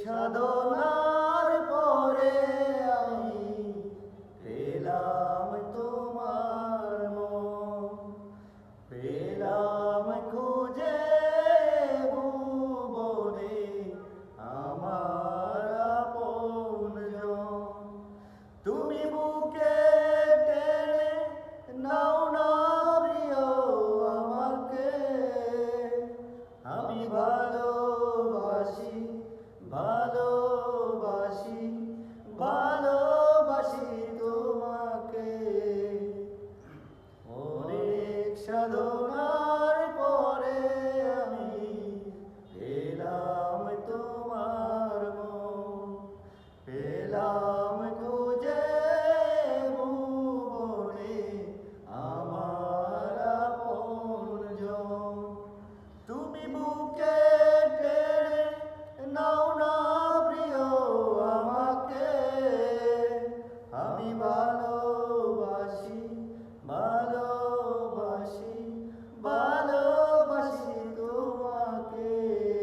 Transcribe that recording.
সাধনার পরে আমি পেলাম তোমার মন, পেলাম খুঁজে ভুবনে আমার আপনজন। তুমি বুকে টেনে নাও না প্রিয় আমাকে, আমি ভালোবাসি ভালোবাসি ভালোবাসি তোমাকে। অনেক সাধনার পরে আমি পেলাম তোমার মন, পেলাম খুঁজে ভুবনে আমার আপনজন। তুমি বুকে টেনে নাও না প্রিয় আমাকে, আমি ভালোবাসি ভালোবাসি